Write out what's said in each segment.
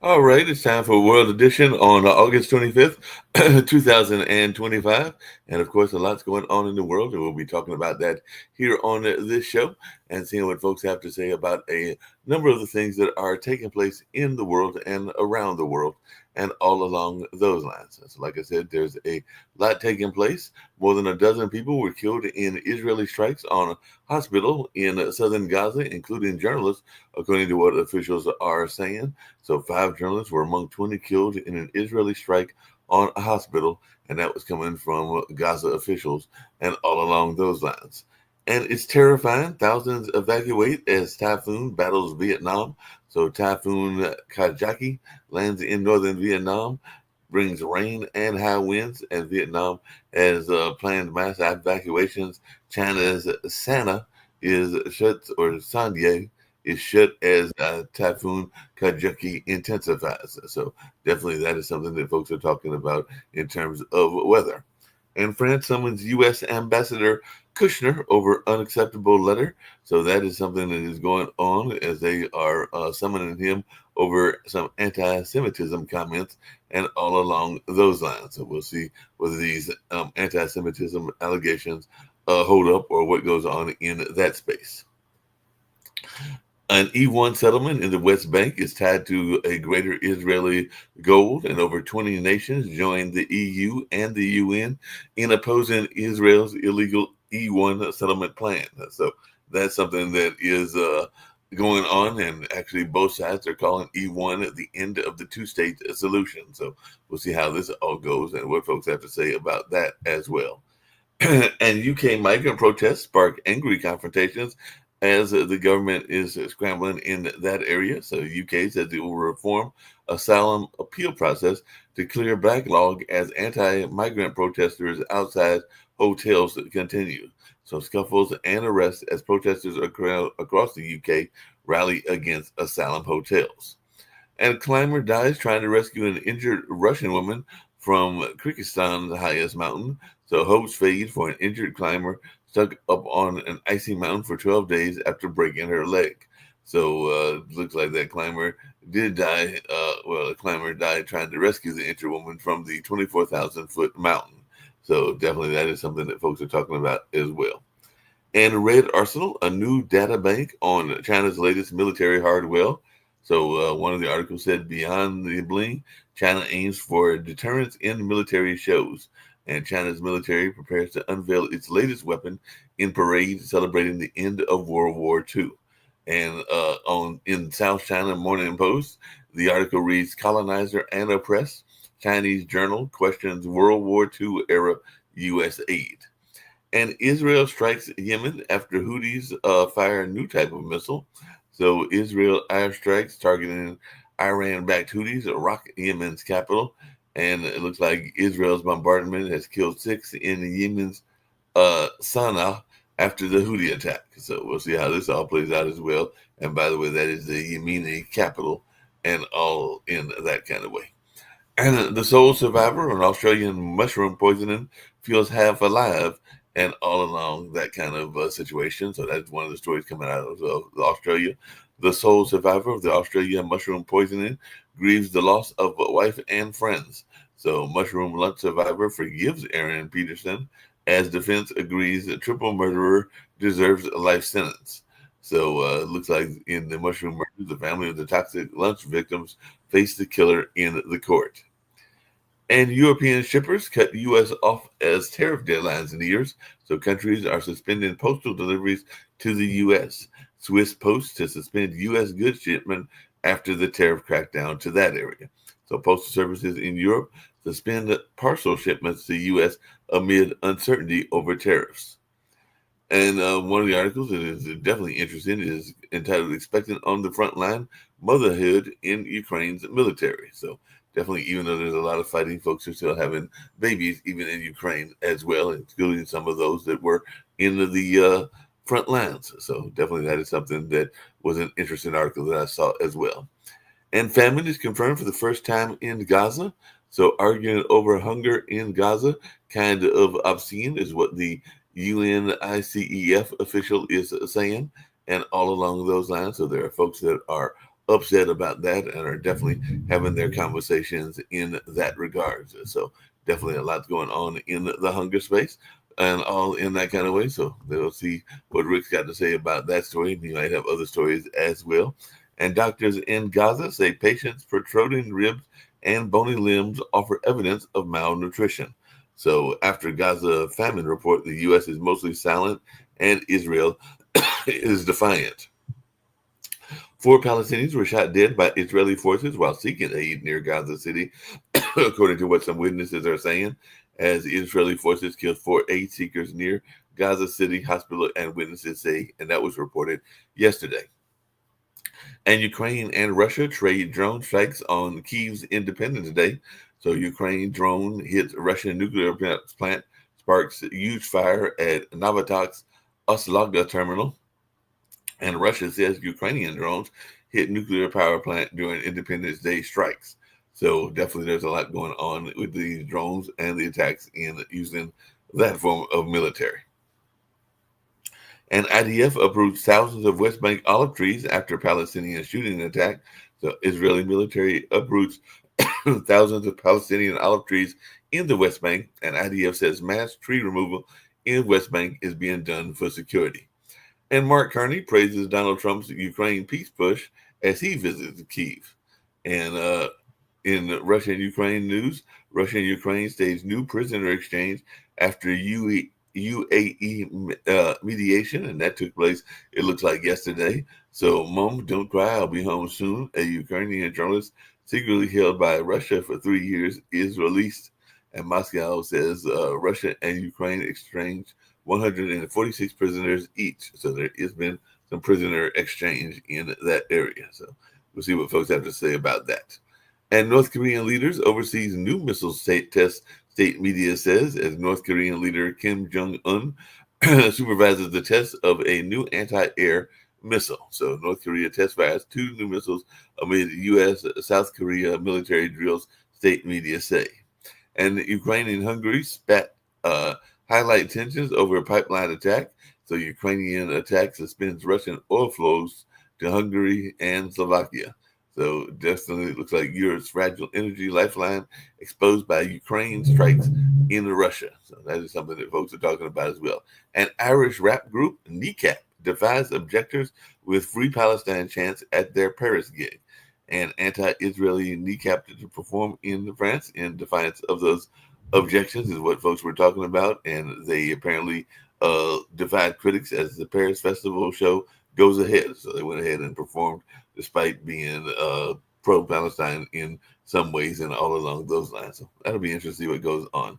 All right, it's time for World Edition on August 25th, 2025. And of course, a lot's going on in the world, and we'll be talking about that here on this show and seeing what folks have to say about a number of the things that are taking place in the world and around the world and all along those lines. So, like I said, there's a lot taking place. More than a dozen people were killed in Israeli strikes on a hospital in southern Gaza, including journalists, according to what officials are saying. So, five journalists were among 20 killed in an Israeli strike on a hospital, and that was coming from Gaza officials and all along those lines. And it's terrifying. Thousands evacuate as typhoon battles Vietnam. So, Typhoon Kajaki lands in northern Vietnam, brings rain and high winds, and Vietnam has planned mass evacuations. China's Sana is shut, or Sanye is shut as Typhoon Kajaki intensifies. So definitely that is something that folks are talking about in terms of weather. And France summons U.S. Ambassador Kushner over unacceptable letter. So that is something that is going on as they are summoning him over some anti-Semitism comments and all along those lines. So we'll see whether these anti-Semitism allegations hold up or what goes on in that space. An E1 settlement in the West Bank is tied to a greater Israeli goal, and over 20 nations joined the EU and the UN in opposing Israel's illegal E1 settlement plan. So that's something that is going on, and actually both sides are calling E1 at the end of the two-state solution. So we'll see how this all goes and what folks have to say about that as well. And UK migrant protests spark angry confrontations as the government is scrambling in that area. So UK says it will reform asylum appeal process to clear backlog as anti-migrant protesters outside hotels continue. So scuffles and arrests as protesters across the UK rally against asylum hotels. And a climber dies trying to rescue an injured Russian woman from Kyrgyzstan's highest mountain. So hopes fade for an injured climber stuck up on an icy mountain for 12 days after breaking her leg. So looks like that climber did die. The climber died trying to rescue the injured woman from the 24,000-foot mountain. So definitely that is something that folks are talking about as well. And Red Arsenal, a new data bank on China's latest military hardware. So one of the articles said, beyond the bling, China aims for deterrence in military shows. And China's military prepares to unveil its latest weapon in parade celebrating the end of World War II. And on in South China Morning Post, the article reads, Colonizer and Oppressed, Chinese Journal questions World War II era U.S. aid. And Israel strikes Yemen after Houthis fire a new type of missile. So Israel airstrikes targeting Iran-backed Houthis rock Yemen's capital, and it looks like Israel's bombardment has killed 6 in Yemen's Sana'a after the Houthi attack. So we'll see how this all plays out as well. And by the way, that is the Yemeni capital, and all in that kind of way. And the sole survivor, an Australian mushroom poisoning, feels half alive, and all along that kind of situation. So that's one of the stories coming out of Australia. The sole survivor of the Australian mushroom poisoning grieves the loss of wife and friends. So mushroom lunch survivor forgives Aaron Peterson as defense agrees the triple murderer deserves a life sentence. So it looks like in the mushroom murder, the family of the toxic lunch victims face the killer in the court. And European shippers cut U.S. off as tariff deadlines nears, so countries are suspending postal deliveries to the U.S. Swiss Post to suspend U.S. goods shipment after the tariff crackdown to that area. So postal services in Europe suspend parcel shipments to U.S. amid uncertainty over tariffs. And one of the articles that is definitely interesting is entitled Expectant on the Front Line Motherhood in Ukraine's Military. So, definitely, even though there's a lot of fighting, folks are still having babies, even in Ukraine as well, including some of those that were in the front lines. So, definitely, that is something that was an interesting article that I saw as well. And famine is confirmed for the first time in Gaza. So, arguing over hunger in Gaza, kind of obscene, is what the UNICEF official is saying, and all along those lines. So there are folks that are upset about that and are definitely having their conversations in that regard. So definitely a lot going on in the hunger space and all in that kind of way. So they'll see what Rick's got to say about that story. He might have other stories as well. And doctors in Gaza say patients protruding ribs and bony limbs offer evidence of malnutrition. So after Gaza famine report, the U.S. is mostly silent and Israel is defiant. 4 Palestinians were shot dead by Israeli forces while seeking aid near Gaza City, according to what some witnesses are saying, as Israeli forces killed 4 aid seekers near Gaza City hospital, and witnesses say, and that was reported yesterday. And Ukraine and Russia trade drone strikes on Kyiv's Independence Day. So Ukraine drone hits Russian nuclear plant, sparks huge fire at Novatok's Oslaga terminal. And Russia says Ukrainian drones hit nuclear power plant during Independence Day strikes. So definitely there's a lot going on with these drones and the attacks in using that form of military. And IDF uproots thousands of West Bank olive trees after Palestinian shooting attack. So Israeli military uproots thousands of Palestinian olive trees in the West Bank, and IDF says mass tree removal in West Bank is being done for security. And Mark Carney praises Donald Trump's Ukraine peace push as he visits Kyiv. And in Russia and Ukraine news, Russia and Ukraine staged new prisoner exchange after UAE mediation, and that took place, it looks like, yesterday. So, Mom, don't cry, I'll be home soon. A Ukrainian journalist secretly held by Russia for 3 years is released. And Moscow says Russia and Ukraine exchanged 146 prisoners each. So there has been some prisoner exchange in that area. So we'll see what folks have to say about that. And North Korean leaders oversees new missile test, state media says, as North Korean leader Kim Jong-un supervises the test of a new anti-air missile. So North Korea test fires 2 new missiles amid U.S. South Korea military drills, state media say. And Ukraine and Hungary highlight tensions over a pipeline attack. So Ukrainian attack suspends Russian oil flows to Hungary and Slovakia. So definitely looks like Europe's fragile energy lifeline exposed by Ukraine strikes in Russia. So that is something that folks are talking about as well. An Irish rap group, Kneecap, defies objectors with Free Palestine chants at their Paris gig. And anti-Israeli Kneecap to perform in France in defiance of those objections is what folks were talking about. And they apparently defied critics as the Paris Festival show goes ahead. So they went ahead and performed despite being pro-Palestine in some ways and all along those lines. So that'll be interesting to see what goes on.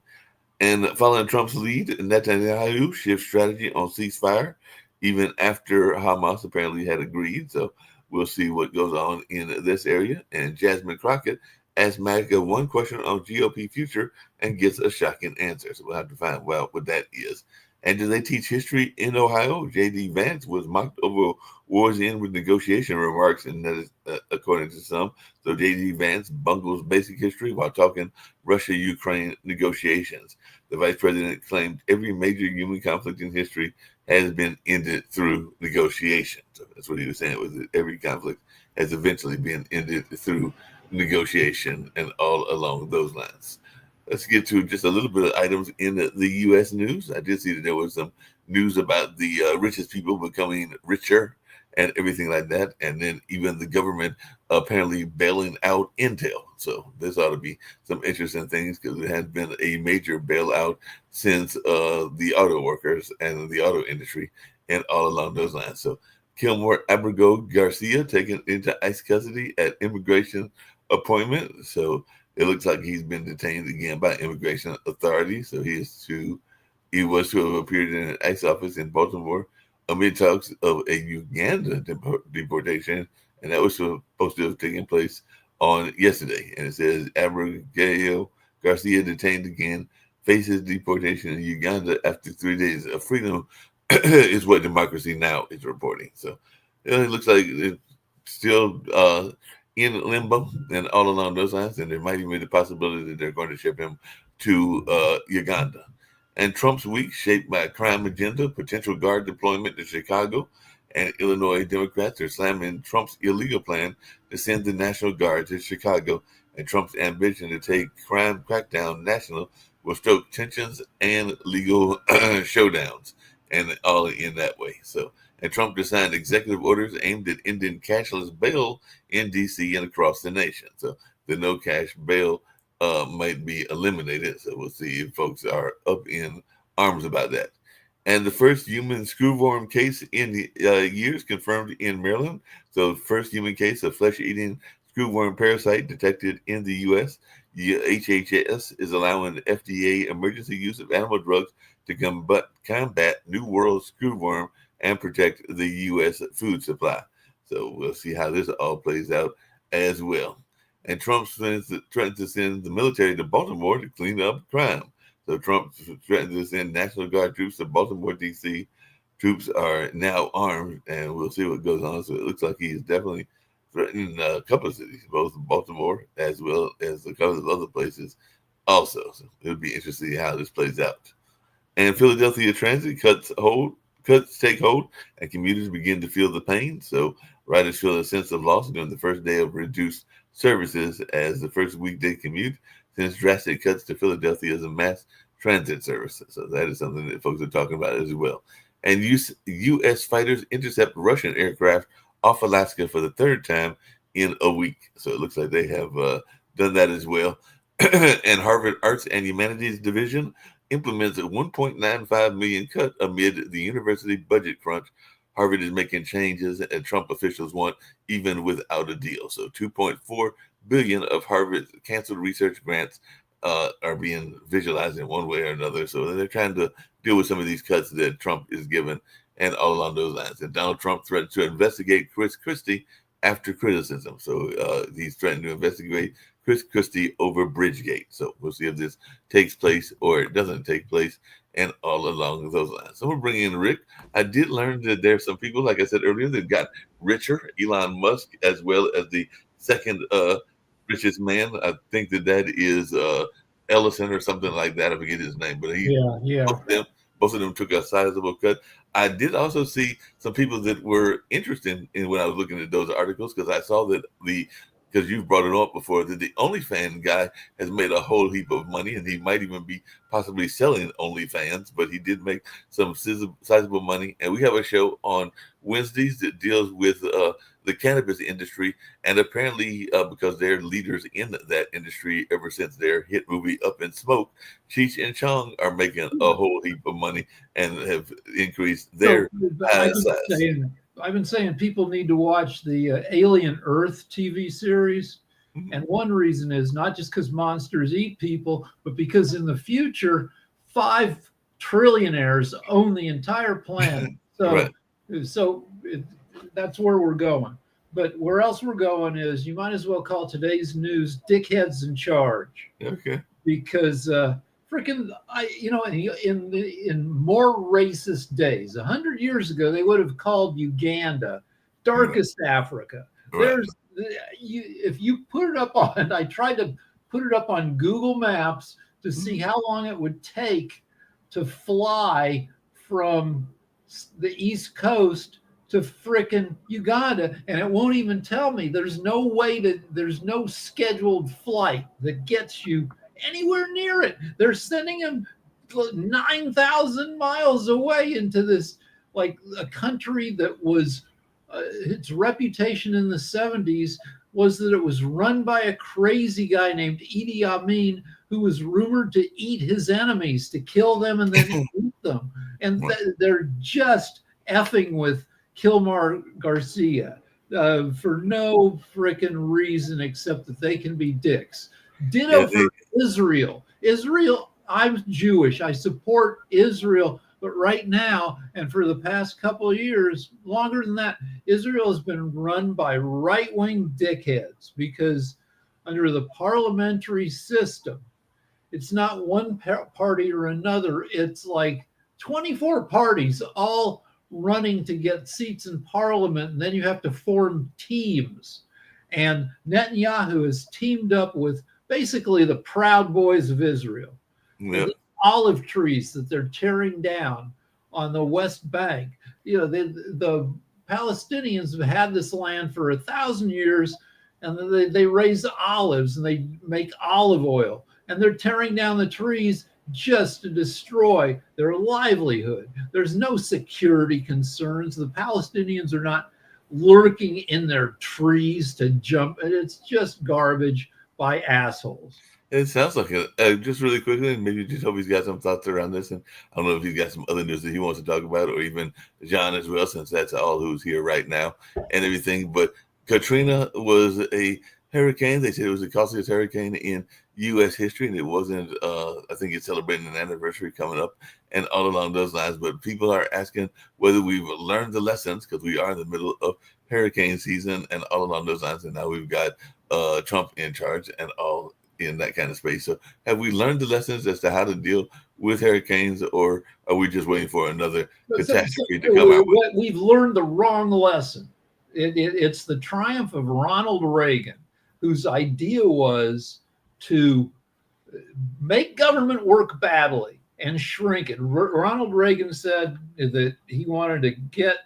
And following Trump's lead, Netanyahu shifts strategy on ceasefire, even after Hamas apparently had agreed. So we'll see what goes on in this area. And Jasmine Crockett asks MAGA one question on GOP future and gets a shocking answer. So we'll have to find out what that is. And do they teach history in Ohio? J.D. Vance was mocked over war's end with negotiation remarks, and that is according to some. So J.D. Vance bungles basic history while talking Russia-Ukraine negotiations. The vice president claimed every major human conflict in history has been ended through negotiation. So that's what he was saying, was that every conflict has eventually been ended through negotiation and all along those lines. Let's get to just a little bit of items in the U.S. news. I did see that there was some news about the richest people becoming richer and everything like that. And then even the government apparently bailing out Intel. So this ought to be some interesting things because it has been a major bailout since the auto workers and the auto industry and all along those lines. So Kilmore Abrego Garcia taken into ICE custody at immigration appointment. So it looks like he's been detained again by immigration authorities. So he was to have appeared in an ICE office in Baltimore amid talks of a Uganda deportation, and that was supposed to have taken place on yesterday. And it says Abigail Garcia detained again, faces deportation in Uganda after 3 days of freedom, is what Democracy Now! Is reporting. So it looks like it's still in limbo and all along those lines, and there might even be the possibility that they're going to ship him to Uganda. And Trump's week shaped by a crime agenda, potential guard deployment to Chicago, and Illinois Democrats are slamming Trump's illegal plan to send the National Guard to Chicago, and Trump's ambition to take crime crackdown national will stoke tensions and legal showdowns, and all in that way. So, and Trump just signed executive orders aimed at ending cashless bail in D.C. and across the nation. So, the no cash bail might be eliminated. So, we'll see if folks are up in arms about that. And the first human screwworm case in years confirmed in Maryland. So, first human case of flesh-eating screwworm parasite detected in the U.S. HHS is allowing the FDA emergency use of animal drugs to combat New World screwworm and protect the U.S. food supply. So we'll see how this all plays out as well. And Trump threatens to send the military to Baltimore to clean up crime. So Trump threatens to send National Guard troops to Baltimore, D.C. Troops are now armed, and we'll see what goes on. So it looks like he's definitely threatening a couple of cities, both Baltimore as well as a couple of other places also. So it'll be interesting how this plays out. And Philadelphia Transit cuts take hold, and commuters begin to feel the pain. So riders feel a sense of loss during the first day of reduced services as the first weekday commute since drastic cuts to Philadelphia as a mass transit service. So that is something that folks are talking about as well. And U.S. fighters intercept Russian aircraft off Alaska for the third time in a week. So it looks like they have done that as well. And Harvard Arts and Humanities Division implements a 1.95 million cut amid the university budget crunch. Harvard is making changes, and Trump officials want even without a deal. So 2.4 billion of Harvard's canceled research grants are being visualized in one way or another. So they're trying to deal with some of these cuts that Trump is given, and all along those lines. And Donald Trump threatened to investigate Chris Christie after criticism. So he's threatening to investigate Chris Christie over Bridgegate. So we'll see if this takes place or it doesn't take place, and all along those lines. So we're bringing in Rick. I did learn that there's some people, like I said earlier, that got richer. Elon Musk, as well as the second richest man. I think that is Ellison or something like that. I forget his name, but Yeah. both of them took a sizable cut. I did also see some people that were interested in when I was looking at those articles, because I saw that because you've brought it up before, that the OnlyFans guy has made a whole heap of money, and he might even be possibly selling OnlyFans, but he did make some sizable money. And we have a show on Wednesdays that deals with the cannabis industry, and apparently because they're leaders in that industry ever since their hit movie Up in Smoke, Cheech and Chong are making a whole heap of money and have increased their size. I've been saying people need to watch the Alien Earth TV series. Mhm. And one reason is not just because monsters eat people, but because in the future, 5 trillionaires own the entire planet. So, Right. so it, that's where we're going. But where else we're going is you might as well call today's news "Dickheads in Charge," Okay. because freaking in more racist days, 100 years ago they would have called Uganda darkest Africa. Right. There's if you put it up on, I tried to put it up on Google Maps to see how long it would take to fly from the East Coast to frickin' Uganda, and it won't even tell me. There's no scheduled flight that gets you anywhere near it. They're sending him 9,000 miles away into this, like, a country that was its reputation in the 70s was that it was run by a crazy guy named Idi Amin, who was rumored to eat his enemies, to kill them and then eat them. And they're just effing with Kilmar Garcia for no frickin' reason except that they can be dicks. Ditto for Israel. I'm Jewish. I support Israel. But right now, and for the past couple of years, longer than that, Israel has been run by right-wing dickheads, because under the parliamentary system, it's not one party or another. It's like 24 parties all running to get seats in parliament, and then you have to form teams. And Netanyahu has teamed up with basically the Proud Boys of Israel. Yep. Olive trees that they're tearing down on the West Bank. The Palestinians have had this land for 1,000 years, and they raise olives and they make olive oil, and they're tearing down the trees just to destroy their livelihood. There's no security concerns. The Palestinians are not lurking in their trees to jump. It's just garbage by assholes. It sounds like just really quickly, and maybe just hope he's got some thoughts around this. And I don't know if he's got some other news that he wants to talk about, or even John as well, since that's all who's here right now and everything. But Katrina was a hurricane. They said it was the costliest hurricane in U.S. history, and it wasn't. I think it's celebrating an anniversary coming up, and all along those lines. But people are asking whether we've learned the lessons, because we are in the middle of hurricane season, and all along those lines. And now we've got Trump in charge, and all in that kind of space. So have we learned the lessons as to how to deal with hurricanes, or are we just waiting for another catastrophe to come out with? We've learned the wrong lesson. It's the triumph of Ronald Reagan, whose idea was to make government work badly and shrink it. Ronald Reagan said that he wanted to get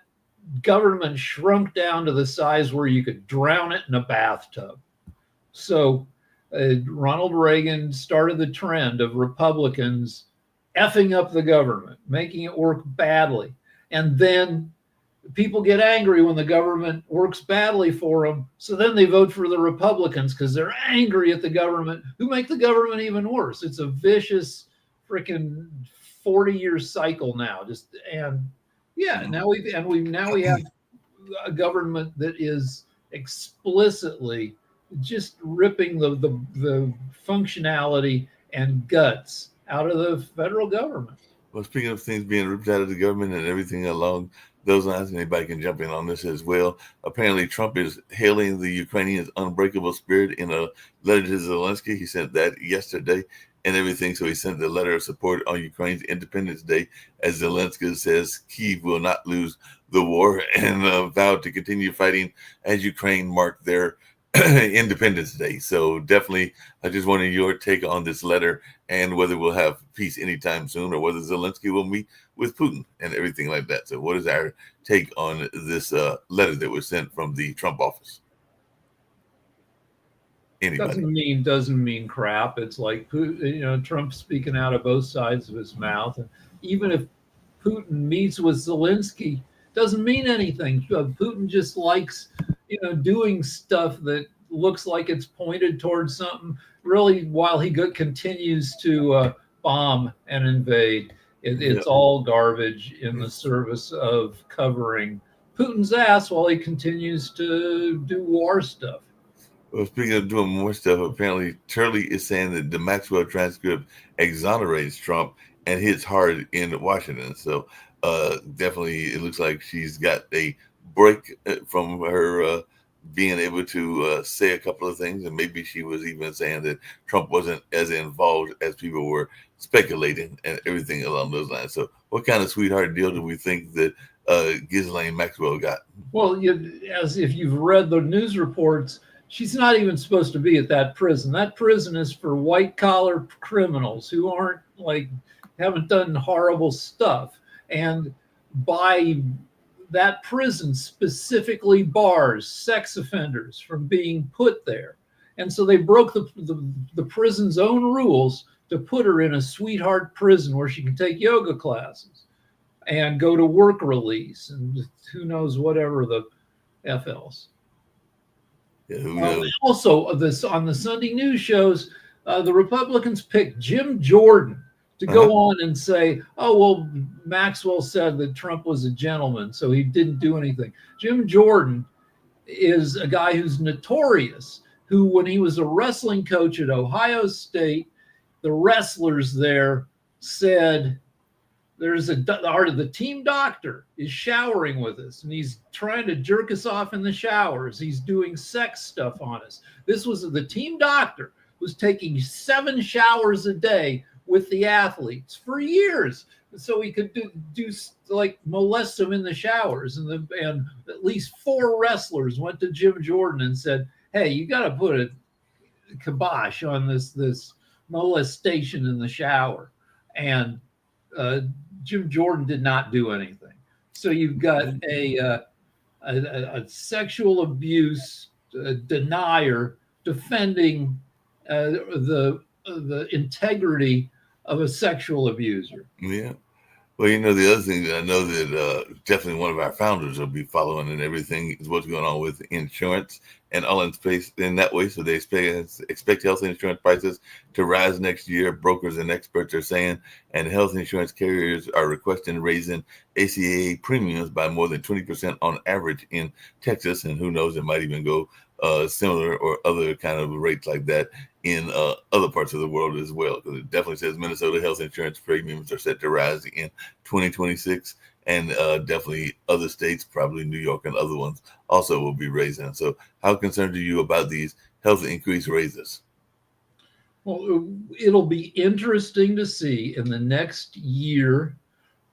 government shrunk down to the size where you could drown it in a bathtub. So Ronald Reagan started the trend of Republicans effing up the government, making it work badly. And then people get angry when the government works badly for them. So then they vote for the Republicans because they're angry at the government, who make the government even worse. It's a vicious freaking 40-year cycle now. Now we have a government that is explicitly just ripping the functionality and guts out of the federal government. Well, speaking of things being ripped out of the government and everything along those lines, anybody can jump in on this as well. Apparently, Trump is hailing the Ukrainians' unbreakable spirit in a letter to Zelensky. He sent that yesterday and everything. So he sent the letter of support on Ukraine's Independence Day, as Zelensky says Kyiv will not lose the war, and vowed to continue fighting as Ukraine marked their Independence Day. So definitely, I just wanted your take on this letter and whether we'll have peace anytime soon, or whether Zelensky will meet with Putin and everything like that. So what is our take on this letter that was sent from the Trump office? Anybody? Doesn't mean crap. It's like, Trump speaking out of both sides of his mouth. And even if Putin meets with Zelensky, doesn't mean anything. Putin just likes doing stuff that looks like it's pointed towards something, really, while he continues to bomb and invade. It's all garbage in the service of covering Putin's ass while he continues to do war stuff. Well, speaking of doing more stuff, apparently Turley is saying that the Maxwell transcript exonerates Trump and hits hard in Washington. So definitely it looks like she's got a break from her being able to say a couple of things, and maybe she was even saying that Trump wasn't as involved as people were speculating and everything along those lines. So what kind of sweetheart deal do we think that Ghislaine Maxwell got? Well, as if you've read the news reports, she's not even supposed to be at that prison. That prison is for white collar criminals who haven't done horrible stuff. And by that prison specifically bars sex offenders from being put there. And so they broke the prison's own rules to put her in a sweetheart prison where she can take yoga classes and go to work release and who knows whatever the F else. Yeah, who knows? Also, on the Sunday news shows, the Republicans picked Jim Jordan to go on and say, oh, well, Maxwell said that Trump was a gentleman, so he didn't do anything. Jim Jordan is a guy who's notorious, who, when he was a wrestling coach at Ohio State, the wrestlers there said, the team doctor is showering with us, and he's trying to jerk us off in the showers. He's doing sex stuff on us. This was the team doctor was taking 7 showers a day with the athletes for years, so he could do molest them in the showers. And at least 4 wrestlers went to Jim Jordan and said, "Hey, you got to put a kibosh on this molestation in the shower." And Jim Jordan did not do anything. So you've got a a sexual abuse denier defending the integrity of a sexual abuser. Yeah. Well, the other thing that I know that definitely one of our founders will be following and everything is what's going on with insurance and all in space in that way. So they expect health insurance prices to rise next year. Brokers and experts are saying, and health insurance carriers are requesting raising ACA premiums by more than 20% on average in Texas. And who knows, it might even go similar or other kind of rates like that in other parts of the world as well. Because it definitely says Minnesota health insurance premiums are set to rise in 2026, and definitely other states, probably New York and other ones, also will be raising. So how concerned are you about these health increase raises? Well, it'll be interesting to see in the next year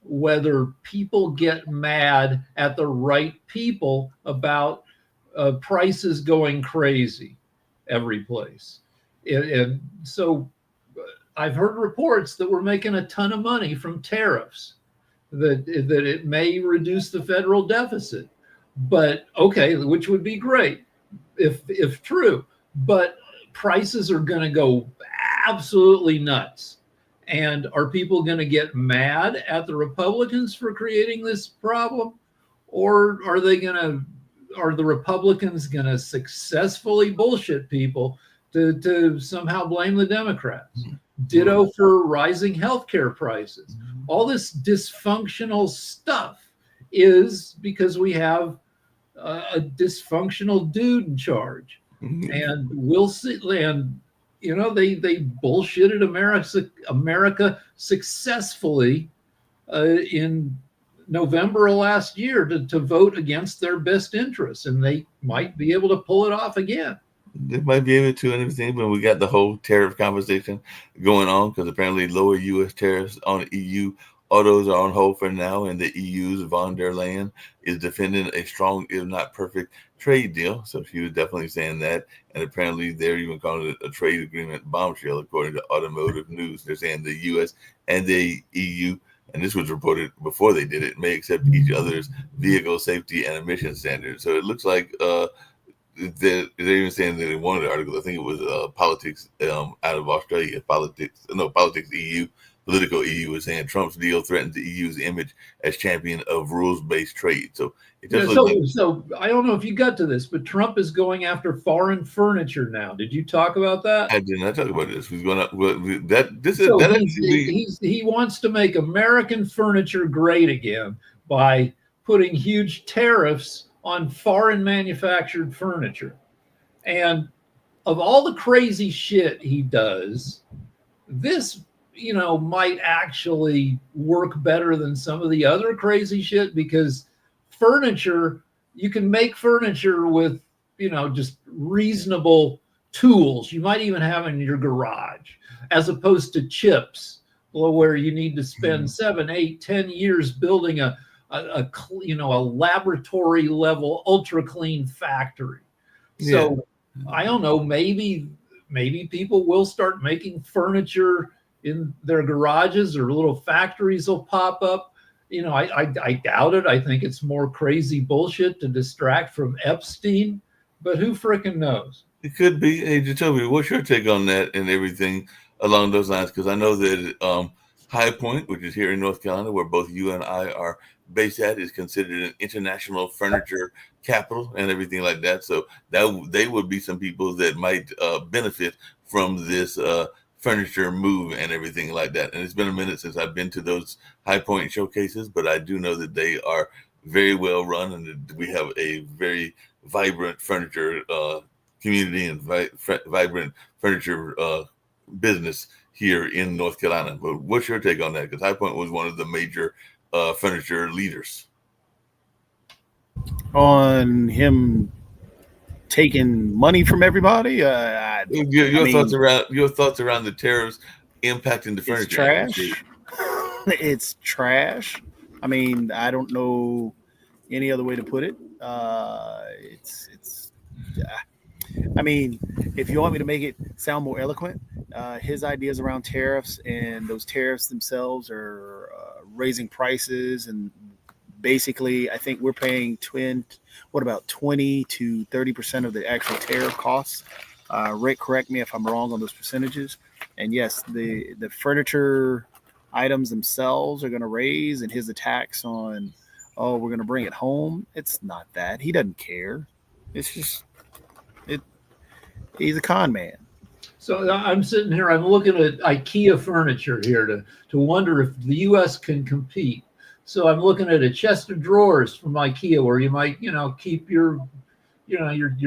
whether people get mad at the right people about prices going crazy every place. And so I've heard reports that we're making a ton of money from tariffs, that it may reduce the federal deficit. But okay, which would be great if true. But prices are going to go absolutely nuts. And are people going to get mad at the Republicans for creating this problem? Or are the Republicans going to successfully bullshit people to somehow blame the Democrats? Ditto for rising healthcare prices. All this dysfunctional stuff is because we have a dysfunctional dude in charge. And we'll see. And they bullshitted America successfully in November of last year to vote against their best interests, and they might be able to pull it off again. They might be able to and everything, but we got the whole tariff conversation going on because apparently lower U.S. tariffs on EU autos are on hold for now, and the EU's von der Leyen is defending a strong, if not perfect, trade deal. So she was definitely saying that, and apparently they're even calling it a trade agreement bombshell, according to Automotive News. They're saying the U.S. and the EU, and this was reported before they did it, may accept each other's vehicle safety and emission standards. So it looks like they're even saying that in one of the articles, I think it was politics out of Australia, politics EU, political EU is saying Trump's deal threatens the EU's image as champion of rules-based trade. So it just so I don't know if you got to this, but Trump is going after foreign furniture now. Did you talk about that? I did not talk about this. He's going he wants to make American furniture great again by putting huge tariffs on foreign manufactured furniture. And of all the crazy shit he does, this might actually work better than some of the other crazy shit, because furniture, you can make furniture with just reasonable tools you might even have in your garage, as opposed to chips where you need to spend 7, 8, 10 years building a laboratory level ultra clean factory. So I don't know, maybe people will start making furniture in their garages, or little factories will pop up. I doubt it. I think it's more crazy bullshit to distract from Epstein, but who frickin' knows? It could be. Hey, Jacoby, what's your take on that and everything along those lines? Because I know that High Point, which is here in North Carolina, where both you and I are based at, is considered an international furniture capital and everything like that. So they would be some people that might benefit from this furniture move and everything like that. And it's been a minute since I've been to those High Point showcases, but I do know that they are very well run, and we have a very vibrant furniture community and vibrant furniture business here in North Carolina. But what's your take on that? Because High Point was one of the major furniture leaders. On him taking money from everybody. Your thoughts around the tariffs impacting the furniture. Trash. It's trash. I mean, I don't know any other way to put it. I mean, if you want me to make it sound more eloquent, his ideas around tariffs, and those tariffs themselves are raising prices and basically, I think we're paying about 20 to 30% of the actual tariff costs. Rick, correct me if I'm wrong on those percentages. And yes, the furniture items themselves are going to raise, and his attacks on, oh, we're going to bring it home. It's not that. He doesn't care. It's just he's a con man. So I'm sitting here, I'm looking at IKEA furniture here to wonder if the U.S. can compete. So I'm looking at a chest of drawers from IKEA where you might, keep your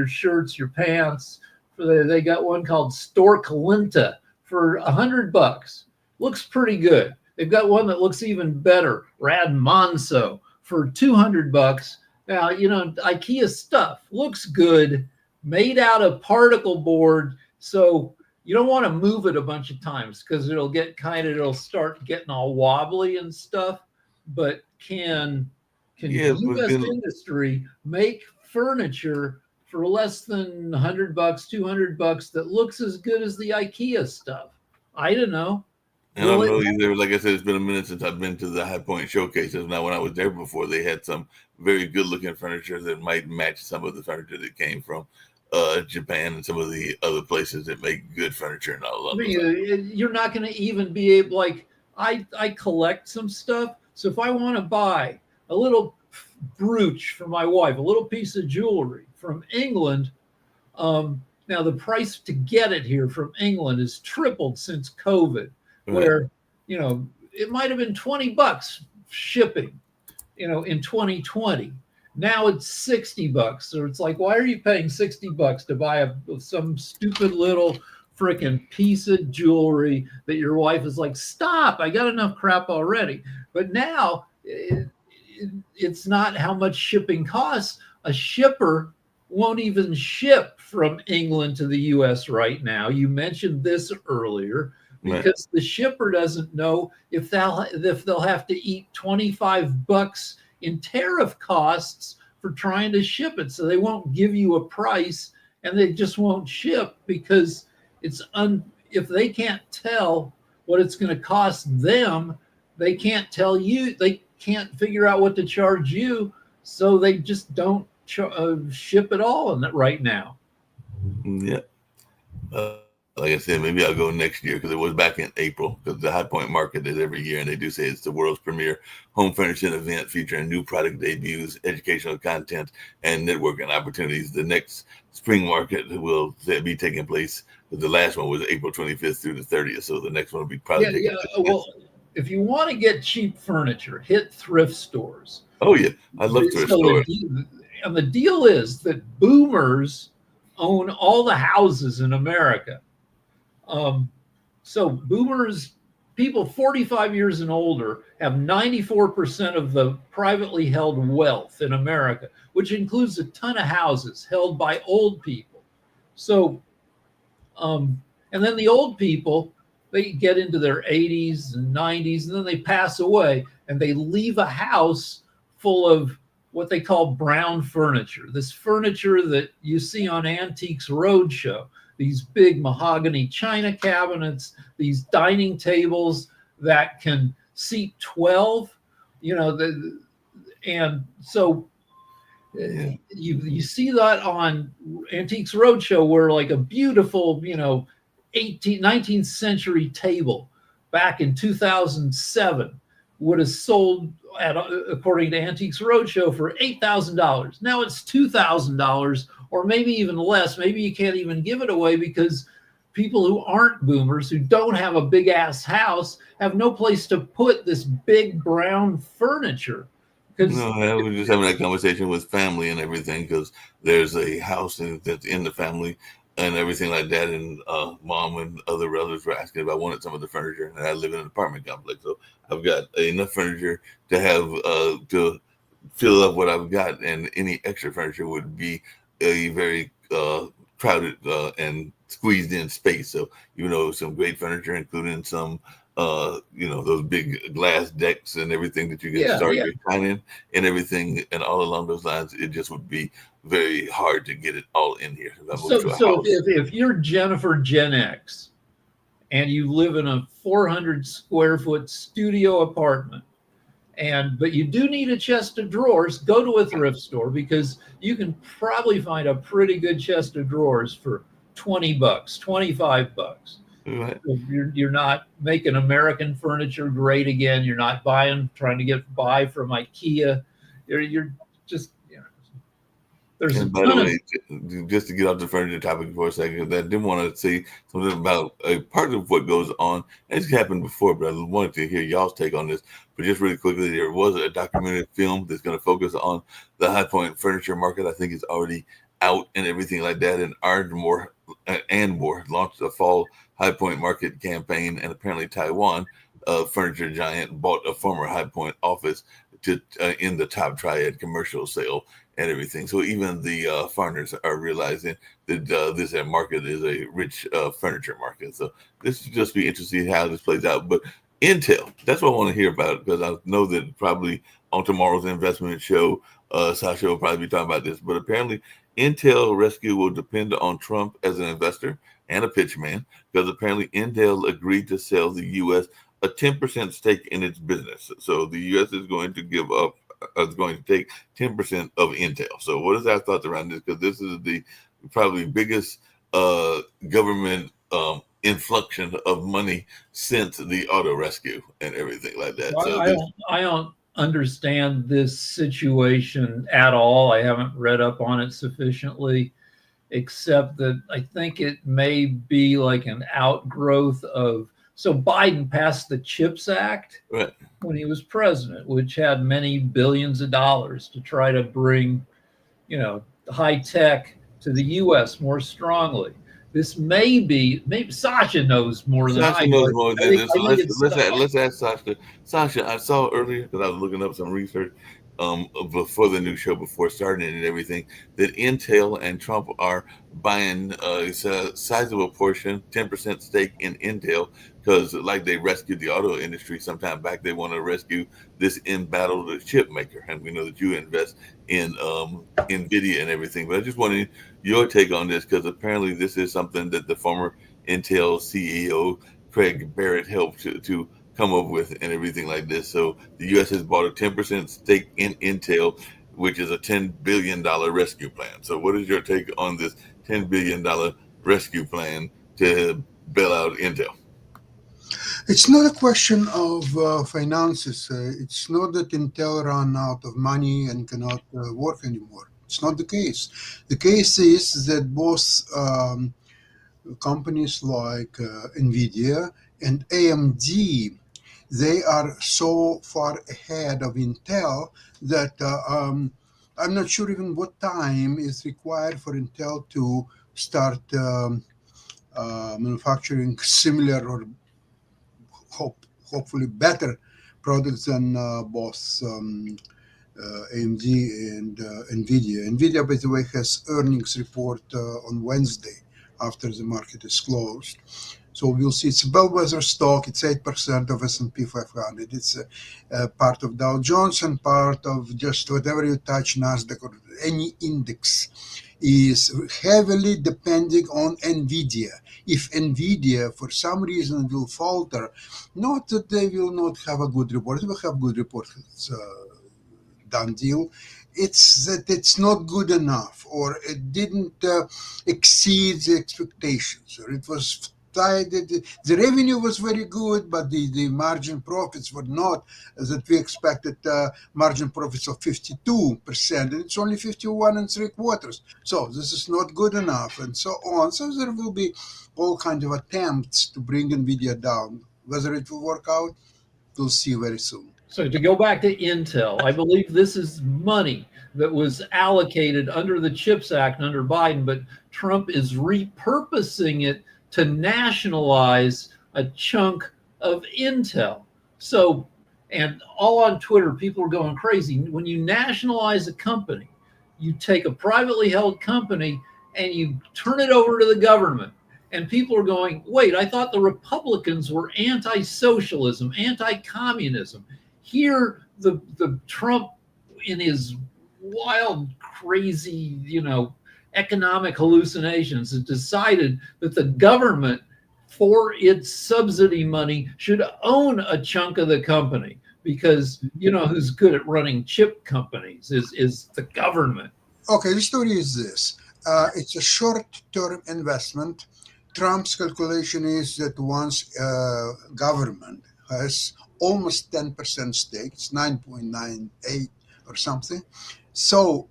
shirts, your pants. They got one called Storklinta for $100. Looks pretty good. They've got one that looks even better, Radmanso, for $200. Now, IKEA stuff looks good, made out of particle board. So you don't want to move it a bunch of times because it'll start getting all wobbly and stuff. But can U.S. industry make furniture for less than $100, $200 that looks as good as the IKEA stuff? I don't know. And I don't know either. Like I said, it's been a minute since I've been to the High Point showcases. Now, when I was there before, they had some very good-looking furniture that might match some of the furniture that came from Japan and some of the other places that make good furniture and all of that. You're not going to even be able, like, I collect some stuff. So if I want to buy a little brooch for my wife, a little piece of jewelry from England, now the price to get it here from England has tripled since COVID, where, it might have been $20 shipping, in 2020. Now it's $60. So it's like, why are you paying $60 to buy some stupid little freaking piece of jewelry that your wife is like, stop, I got enough crap already. But now it's not how much shipping costs. A shipper won't even ship from England to the US right now. You mentioned this earlier, because the shipper doesn't know if they'll have to eat $25 in tariff costs for trying to ship it. So they won't give you a price, and they just won't ship because if they can't tell what it's going to cost them, they can't tell you, they can't figure out what to charge you. So they just don't ship at all right now. Yeah. Like I said, maybe I'll go next year because it was back in April, because the High Point Market is every year, and they do say it's the world's premier home furnishing event featuring new product debuts, educational content, and networking opportunities. The next spring market will be taking place. The last one was April 25th through the 30th, so the next one will be probably well, if you want to get cheap furniture, hit thrift stores. Oh yeah, I love thrift stores. And the deal is that boomers own all the houses in America. So boomers, people 45 years and older, have 94% of the privately held wealth in America, which includes a ton of houses held by old people. So, and then the old people, they get into their 80s and 90s, and then they pass away, and they leave a house full of what they call brown furniture. This furniture that you see on Antiques Roadshow. These big mahogany china cabinets, these dining tables that can seat 12, and so you see that on Antiques Roadshow, where like a beautiful, 19th century table back in 2007 would have sold at, according to Antiques Roadshow, for $8,000. Now it's $2,000, or maybe even less. Maybe you can't even give it away because people who aren't boomers, who don't have a big ass house, have no place to put this big brown furniture. No, I was just having that conversation with family and everything, because there's a house that's in the family and everything like that, and mom and other relatives were asking if I wanted some of the furniture, and I live in an apartment complex, so I've got enough furniture to have to fill up what I've got, and any extra furniture would be a very crowded and squeezed in space. So some great furniture, including some those big glass decks and everything that you can start your time in, and everything, and all along those lines, it just would be very hard to get it all in here. So if you're Jennifer Gen X and you live in a 400 square foot studio apartment, But you do need a chest of drawers. Go to a thrift store because you can probably find a pretty good chest of drawers for $20, $25. Right. You're not making American furniture great again. You're not trying to get buy from IKEA. You're just, there's a And by the ton of way, just to get off the furniture topic for a second, I did want to say something about a part of what goes on. It's happened before, but I wanted to hear y'all's take on this. But just really quickly, there was a documentary film that's going to focus on the High Point furniture market. I think it's already out and everything like that. And Ardmore launched a fall High Point market campaign, and apparently Taiwan, furniture giant, bought a former High Point office to in the top triad commercial sale and everything. So even the foreigners are realizing that this market is a rich furniture market. So this will just be interesting how this plays out. But Intel, that's what I want to hear about, because I know that probably on tomorrow's investment show, Sasha will probably be talking about this. But apparently Intel rescue will depend on Trump as an investor and a pitchman, because apparently Intel agreed to sell the U.S. a 10% stake in its business. So the U.S. is going to give up, is going to take 10% of Intel. So what is our thoughts around this? Because this is the probably biggest government inflection of money since the auto rescue and everything like that. So I don't understand this situation at all. I haven't read up on it sufficiently, except that I think it may be like an outgrowth of. So Biden passed the CHIPS Act when he was president, which had many billions of dollars to try to bring, high tech to the U.S. more strongly. This maybe Sasha knows more than I Sasha know. knows more than this. So let's ask Sasha. Sasha, I saw earlier, because I was looking up some research before the new show, before starting it and everything, that Intel and Trump are buying a sizable portion, 10% stake in Intel, because like they rescued the auto industry sometime back, they want to rescue this embattled chip maker. And we know that you invest in NVIDIA and everything. But I just wanted your take on this, because apparently this is something that the former Intel CEO, Craig Barrett, helped to come up with and everything like this. So the U.S. has bought a 10% stake in Intel, which is a $10 billion rescue plan. So what is your take on this $10 billion rescue plan to bail out Intel? It's not a question of finances. It's not that Intel ran out of money and cannot work anymore. It's not the case. The case is that both companies like NVIDIA and AMD, they are so far ahead of Intel that I'm not sure even what time is required for Intel to start manufacturing similar or hopefully better products than both AMD and NVIDIA. NVIDIA, by the way, has earnings report on Wednesday after the market is closed. So we'll see. It's a bellwether stock. It's 8% of S&P 500. It's a part of Dow Jones and part of just whatever you touch, NASDAQ or any index, is heavily depending on NVIDIA. If NVIDIA, for some reason, will falter, not that they will not have a good report. They will have good report. It's a done deal. It's that it's not good enough, or it didn't exceed the expectations, or it was the revenue was very good, but the margin profits were not that we expected. Margin profits of 52%, and it's only 51.75%. So this is not good enough, and so on. So there will be all kinds of attempts to bring NVIDIA down. Whether it will work out, we'll see very soon. So to go back to Intel, I believe this is money that was allocated under the CHIPS Act under Biden, but Trump is repurposing it to nationalize a chunk of Intel. So, and all on Twitter, people are going crazy. When you nationalize a company, you take a privately held company and you turn it over to the government. And people are going, wait, I thought the Republicans were anti-socialism, anti-communism. Here, the Trump, in his wild, crazy, economic hallucinations, has decided that the government, for its subsidy money, should own a chunk of the company. because you know who's good at running chip companies is the government. Okay, the story is this. It's a short-term investment. Trump's calculation is that once government has almost 10% stake, it's 9.98 or something. So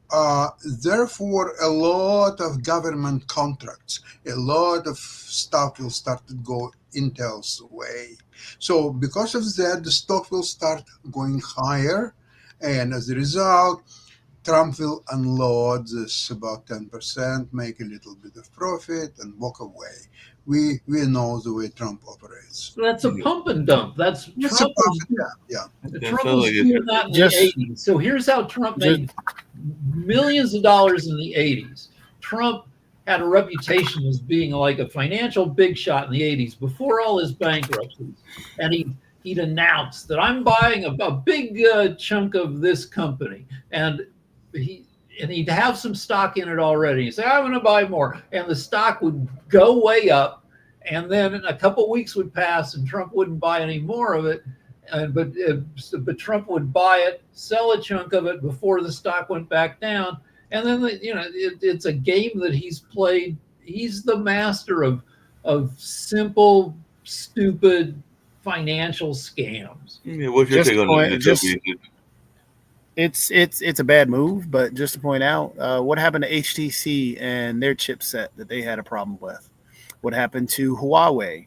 therefore, a lot of government contracts, a lot of stuff will start to go Intel's way. So because of that, the stock will start going higher. And as a result, Trump will unload this about 10%, make a little bit of profit, and walk away. We know the way Trump operates. That's a pump and dump. That's It's Trump. a profit, yeah. Trump sounds was like doing that in just- the 80s. So here's how Trump made millions of dollars in the 80s. Trump had a reputation as being like a financial big shot in the 80s before all his bankruptcies. And he'd announced that I'm buying a big chunk of this company. And he'd have some stock in it already. He'd say, I'm going to buy more. And the stock would go way up. And then a couple of weeks would pass and Trump wouldn't buy any more of it. But Trump would buy it, sell a chunk of it before the stock went back down. And then, it's a game that he's played. He's the master of simple, stupid financial scams. Yeah, what's your Just take on point- that? just- It's a bad move, but just to point out, what happened to HTC and their chipset that they had a problem with? What happened to Huawei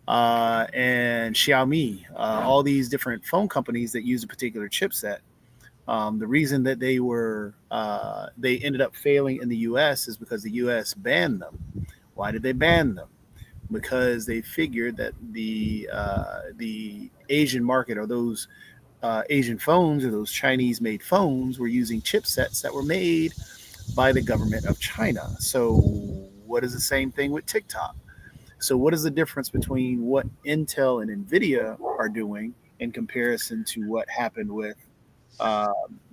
and Xiaomi? All these different phone companies that use a particular chipset. The reason that they ended up failing in the U.S. is because the U.S. banned them. Why did they ban them? Because they figured that the Asian market, or those Asian phones, or those Chinese-made phones, were using chipsets that were made by the government of China. So what is the same thing with TikTok? So what is the difference between what Intel and NVIDIA are doing in comparison to what happened with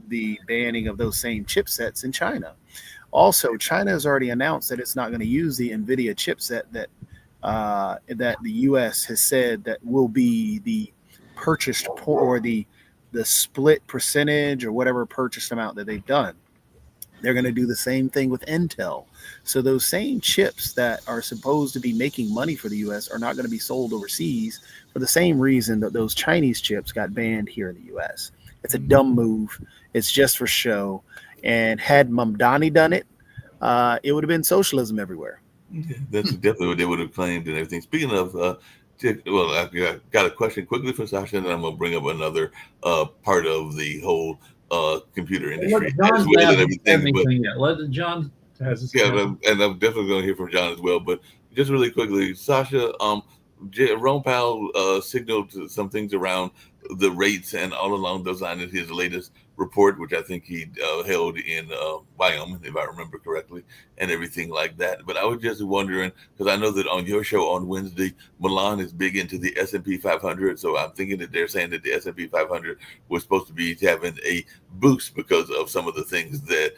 the banning of those same chipsets in China? Also, China has already announced that it's not going to use the NVIDIA chipset that the U.S. has said that will be the purchased or the split percentage or whatever purchase amount that they've done. They're going to do the same thing with Intel. So those same chips that are supposed to be making money for the U.S. are not going to be sold overseas for the same reason that those Chinese chips got banned here in the U.S. It's a dumb move. It's just for show. And had Mamdani done it, it would have been socialism everywhere. Yeah, that's definitely what they would have claimed and everything. Speaking of, I got a question quickly for Sasha, and then I'm going to bring up another part of the whole computer industry as well and everything. But John has his yeah, and I'm definitely going to hear from John as well. But just really quickly, Sasha, Jerome Powell signaled some things around the rates and all along those lines in his latest report, which I think he held in Wyoming, if I remember correctly, and everything like that. But I was just wondering, because I know that on your show on Wednesday, Milan is big into the S&P 500. So I'm thinking that they're saying that the S&P 500 was supposed to be having a boost because of some of the things that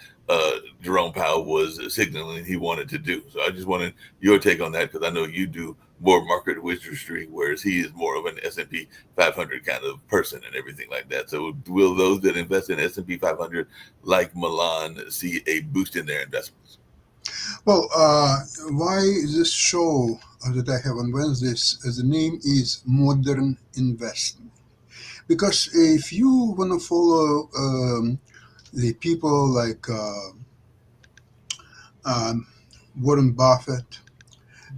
Jerome Powell was signaling he wanted to do. So I just wanted your take on that, because I know you do more market wizardry, whereas he is more of an S&P 500 kind of person and everything like that. So will those that invest in S&P 500 like Milan see a boost in their investments? Well, why this show that I have on Wednesdays, the name is Modern Investing. Because if you want to follow the people like Warren Buffett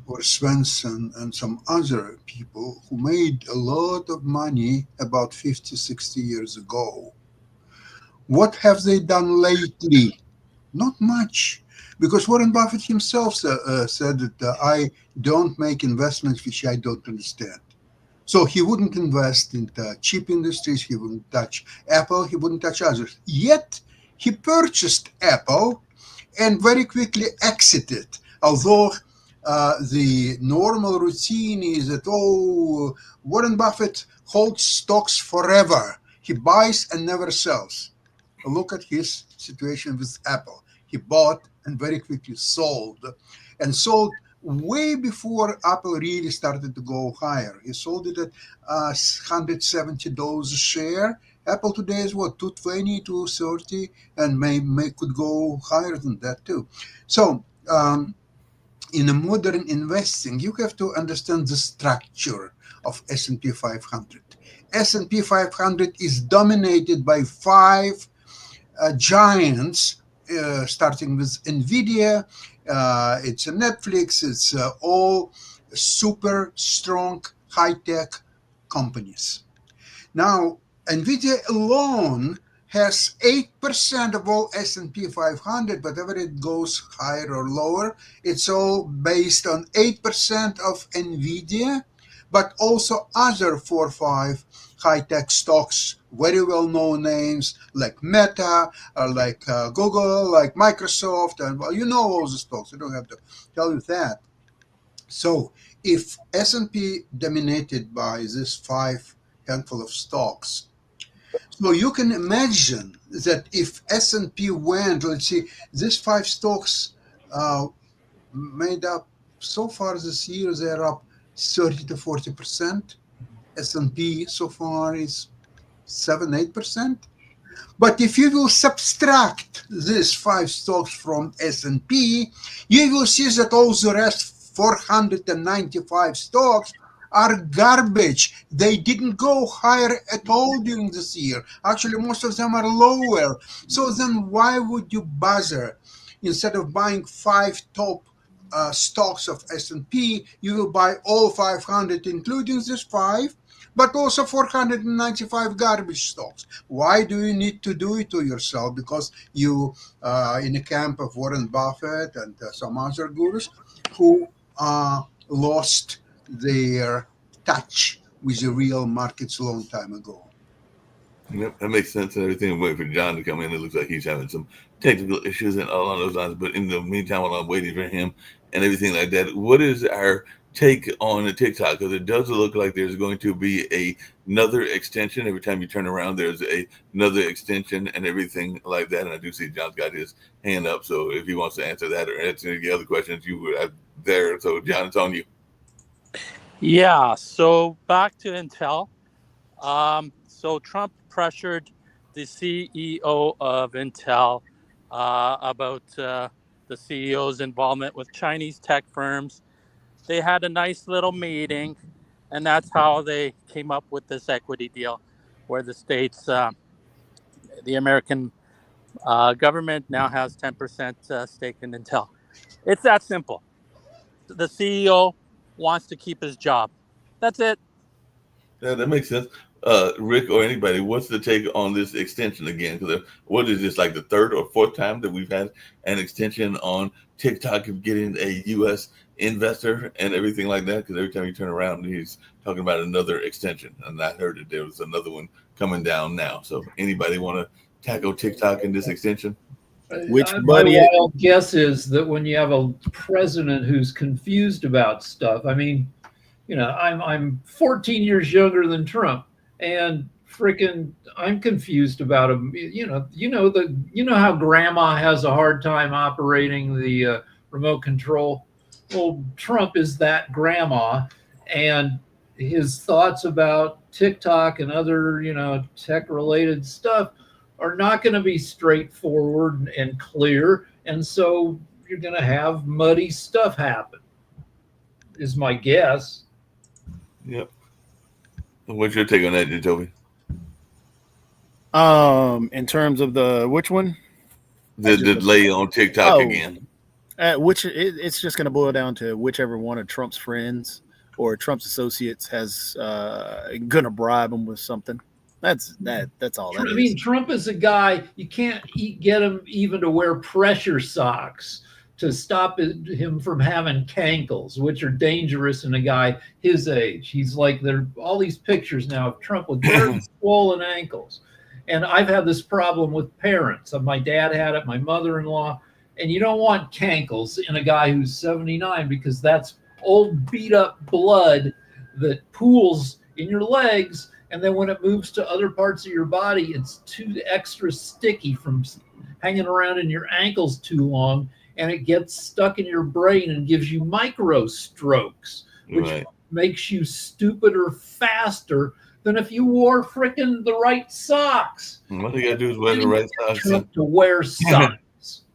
or Swenson and some other people who made a lot of money about 50, 60 years ago, what have they done lately? Not much. Because Warren Buffett himself said that I don't make investments which I don't understand. So he wouldn't invest in the cheap industries. He wouldn't touch Apple. He wouldn't touch others. Yet he purchased Apple and very quickly exited. Although the normal routine is that, Warren Buffett holds stocks forever. He buys and never sells. Look at his situation with Apple. He bought and very quickly sold, and sold way before Apple really started to go higher. He sold it at $170 a share. Apple today is what, 220, 230, and may could go higher than that too. So in a modern investing, you have to understand the structure of S&P 500. S&P 500 is dominated by five giants, starting with NVIDIA. It's a Netflix. It's all super strong high-tech companies. Now, NVIDIA alone has 8% of all S&P 500, whatever it goes higher or lower. It's all based on 8% of NVIDIA, but also other 4 or 5 high-tech stocks, very well-known names like Meta, like Google, like Microsoft, and well, you know all the stocks. I don't have to tell you that. So if S&P dominated by this 5 handful of stocks, so you can imagine that if S&P went, let's see, these 5 stocks made up so far this year, they're up 30 to 40%. S&P so far is 7-8%. But if you will subtract these 5 stocks from S&P, you will see that all the rest 495 stocks are garbage. They didn't go higher at all during this year. Actually, most of them are lower. So then why would you bother? Instead of buying 5 top stocks of S&P, you will buy all 500, including this 5, but also 495 garbage stocks. Why do you need to do it to yourself? Because you, in the camp of Warren Buffett and some other gurus who lost their touch with the real markets a long time ago. Yep, that makes sense and everything. I'm waiting for John to come in. It looks like he's having some technical issues and along those lines. But in the meantime, while I'm waiting for him and everything like that, what is our take on the TikTok? Because it does look like there's going to be another extension. Every time you turn around, there's another extension and everything like that. And I do see John's got his hand up. So if he wants to answer that or answer any other questions, you were there. So John, it's on you. Yeah, so back to Intel. So Trump pressured the CEO of Intel about the CEO's involvement with Chinese tech firms. They had a nice little meeting, and that's how they came up with this equity deal, where the states, the American government now has 10% stake in Intel. It's that simple. The CEO wants to keep his job. That's it. Yeah, that makes sense. Rick or anybody, what's the take on this extension again? Because what is this, like the 3rd or 4th time that we've had an extension on TikTok of getting a U.S. investor and everything like that? Because every time you turn around, he's talking about another extension. And I heard that there was another one coming down now. So anybody want to tackle TikTok in this extension? Which my buddy? wild guess is that when you have a president who's confused about stuff, I mean, you know, I'm 14 years younger than Trump, and freaking I'm confused about him. You know how grandma has a hard time operating the remote control. Well, Trump is that grandma, and his thoughts about TikTok and other, tech related stuff are not going to be straightforward and clear. And so you're going to have muddy stuff happen, is my guess. Yep. What's your take on that, Toby? In terms of the which one? The delay on TikTok again. It's just going to boil down to whichever one of Trump's friends or Trump's associates has going to bribe him with something. That's all. I mean, Trump is a guy, you can't get him even to wear pressure socks to stop him from having cankles, which are dangerous in a guy his age. He's like, there are all these pictures now of Trump with very swollen ankles. And I've had this problem with parents. My dad had it, my mother-in-law, and you don't want cankles in a guy who's 79 because that's old beat up blood that pools in your legs. And then when it moves to other parts of your body, it's too extra sticky from hanging around in your ankles too long. and it gets stuck in your brain and gives you micro strokes, which Right. makes you stupider faster than if you wore frickin' the right socks. All you gotta do is wear the right socks. Trump to wear socks.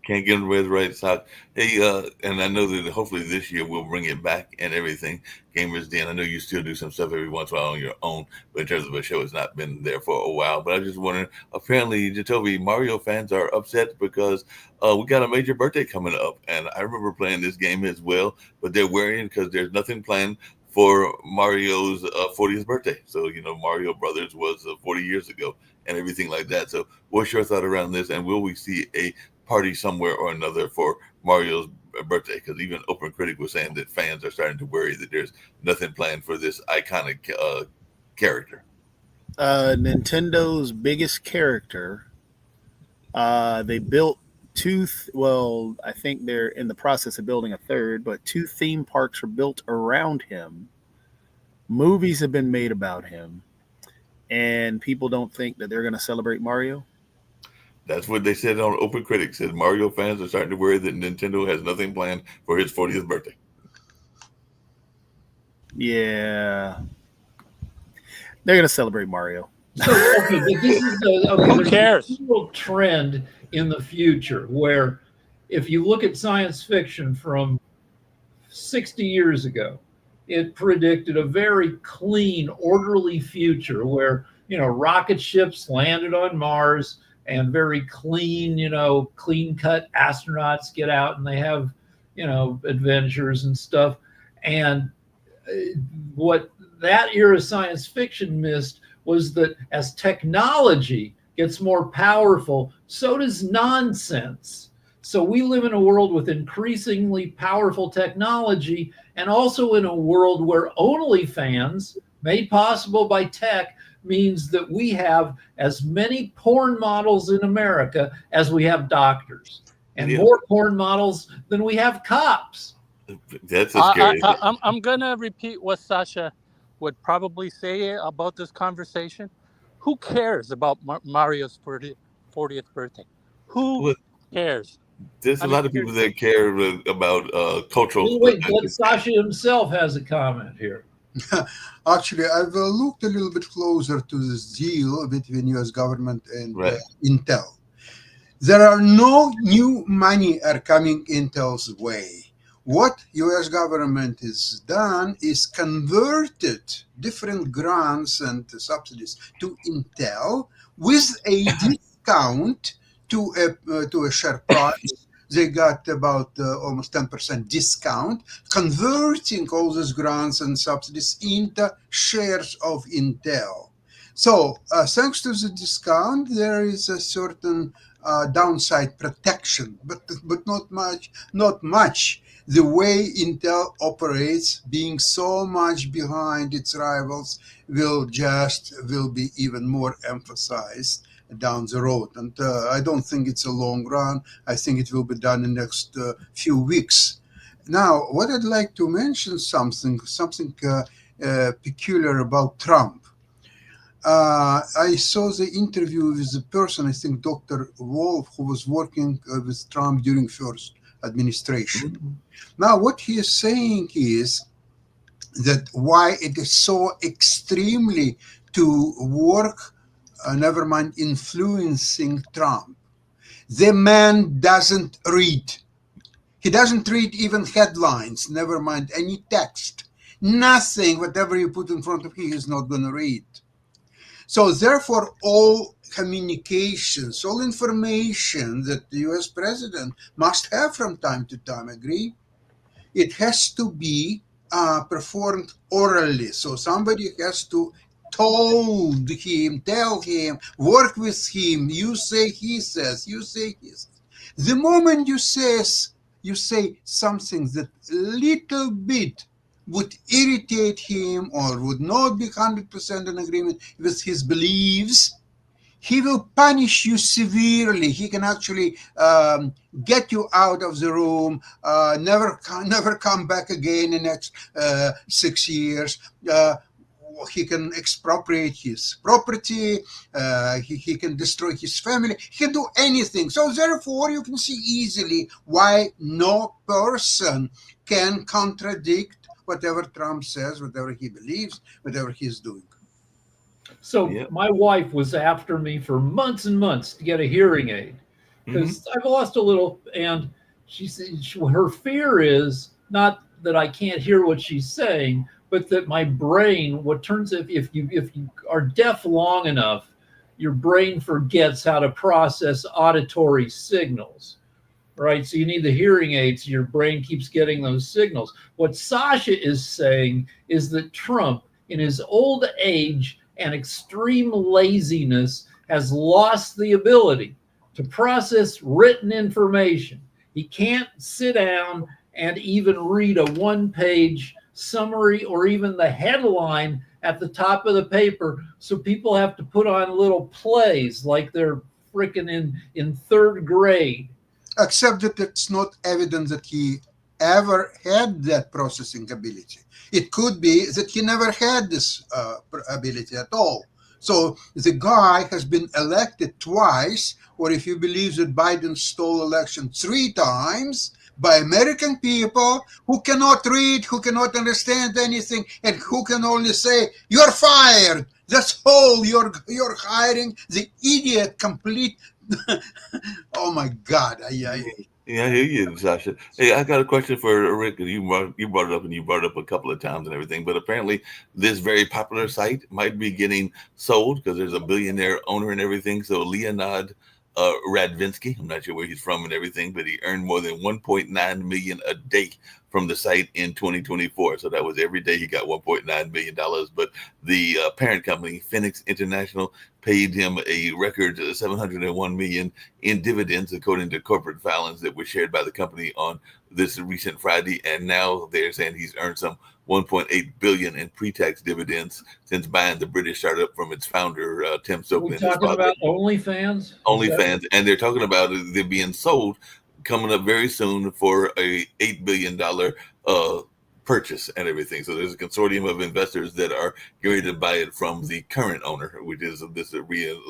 Can't get them to wear the right sock. Hey, and I know that hopefully this year we'll bring it back and everything. Gamers Den, I know you still do some stuff every once in a while on your own, but in terms of a show, it's not been there for a while. But I just wondering, apparently, Jacoby, Mario fans are upset because we got a major birthday coming up. And I remember playing this game as well, but they're worrying because there's nothing planned for Mario's 40th birthday. So, Mario Brothers was 40 years ago and everything like that. So what's your thought around this? And will we see a party somewhere or another for Mario's birthday? Because even Open Critic was saying that fans are starting to worry that there's nothing planned for this iconic character. Nintendo's biggest character. They built two. I think they're in the process of building a third, but 2 theme parks are built around him. Movies have been made about him, and people don't think that they're going to celebrate Mario. That's what they said on Open Critic. Said Mario fans are starting to worry that Nintendo has nothing planned for his 40th birthday. Yeah, they're going to celebrate Mario. So, okay, but this is Who cares? There's a real trend in the future where if you look at science fiction from 60 years ago, it predicted a very clean, orderly future where, rocket ships landed on Mars and very clean, clean-cut astronauts get out and they have, adventures and stuff. And what that era of science fiction missed was that as technology gets more powerful, so does nonsense. So we live in a world with increasingly powerful technology and also in a world where OnlyFans, made possible by tech, means that we have as many porn models in America as we have doctors, and more porn models than we have cops. That's a scary thing. I'm going to repeat what Sasha would probably say about this conversation. Who cares about Mario's 40th birthday? Who cares? There's a lot of people that care about cultural. Wait, Sasha himself has a comment here. Actually, I've looked a little bit closer to this deal between U.S. government and Intel. There are no new money are coming Intel's way. What U.S. government has done is converted different grants and subsidies to Intel with a discount to a share price. They got about almost 10% discount, converting all these grants and subsidies into shares of Intel. So thanks to the discount, there is a certain downside protection, but not much. The way Intel operates, being so much behind its rivals, will be even more emphasized down the road. And I don't think it's a long run. I think it will be done in the next few weeks. Now, what I'd like to mention something peculiar about Trump. I saw the interview with the person, I think Dr. Wolf, who was working with Trump during first administration. Mm-hmm. Now, what he is saying is that why it is so extremely to work, never mind influencing Trump. The man doesn't read. He doesn't read even headlines, never mind any text. Nothing, whatever you put in front of him, he's not going to read. So therefore, all communications, all information that the US president must have from time to time, agree? It has to be performed orally. So somebody has to tell him, work with him, you say he says, you say he says. The moment you say something that little bit would irritate him or would not be 100% in agreement with his beliefs, he will punish you severely. He can actually get you out of the room, never come back again in the next 6 years. he can expropriate his property, he can destroy his family, he can do anything. So therefore, you can see easily why no person can contradict whatever Trump says, whatever he believes, whatever he's doing. So Yeah. my wife was after me for months and months to get a hearing aid because I've lost a little, and she said her fear is not that I can't hear what she's saying, but that my brain, what turns if you are deaf long enough, your brain forgets how to process auditory signals, right? So you need the hearing aids. Your brain keeps getting those signals. What Sasha is saying is that Trump, in his old age and extreme laziness, has lost the ability to process written information. He can't sit down and even read a one-page summary or even the headline at the top of the paper. So people have to put on little plays like they're freaking in third grade. Except that it's not evident that he ever had that processing ability. It could be that he never had this ability at all. So the guy has been elected twice, or if you believe that Biden stole election 3 times, by American people who cannot read, who cannot understand anything, and who can only say, "You're fired." That's all. You're hiring the idiot complete. Oh my God! Yeah, I hear you, Sasha. Hey, I got a question for Rick. You brought it up, and you brought it up a couple of times and everything. But apparently, this very popular site might be getting sold because there's a billionaire owner and everything. So Leonid Radvinsky, I'm not sure where he's from and everything, but he earned more than 1.9 million a day from the site in 2024. So that was every day he got 1.9 million dollars. But the parent company, Phoenix International, paid him a record 701 million in dividends, according to corporate filings that were shared by the company on this recent Friday. And now they're saying he's earned some 1.8 billion in pre-tax dividends since buying the British startup from its founder, Tim Stokely. We're talking about OnlyFans? OnlyFans, and they're talking about it, they're being sold coming up very soon for a $8 billion purchase and everything. So there's a consortium of investors that are going to buy it from the current owner, which is this Leonid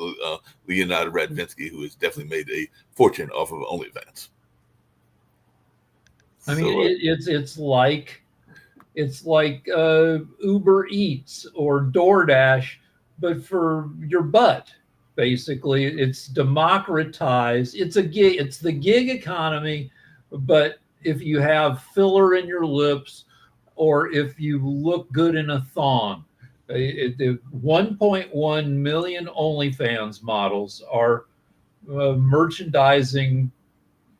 Radvinsky, who has definitely made a fortune off of OnlyFans. I mean, it's like Uber Eats or DoorDash, but for your butt. Basically, it's democratized. It's a gig. It's the gig economy, but if you have filler in your lips, or if you look good in a thong, 1.1 million OnlyFans models are merchandising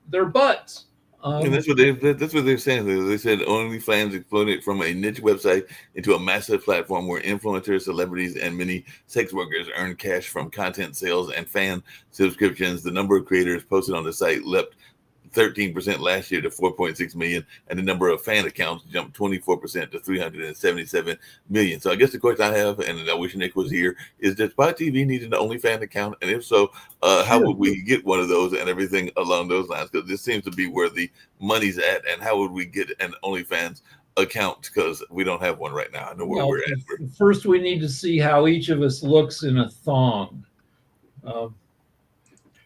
their butts. And that's what they're saying. They said OnlyFans exploded from a niche website into a massive platform where influencers, celebrities, and many sex workers earn cash from content sales and fan subscriptions. The number of creators posted on the site leapt 13% last year to 4.6 million, and the number of fan accounts jumped 24% to 377 million. So I guess the question I have, and I wish Nick was here, is does Pod TV need an OnlyFans account? And if so, how would we get one of those and everything along those lines? Because this seems to be where the money's at. And how would we get an OnlyFans account? Because we don't have one right now. I know where we're at. First, we need to see how each of us looks in a thong.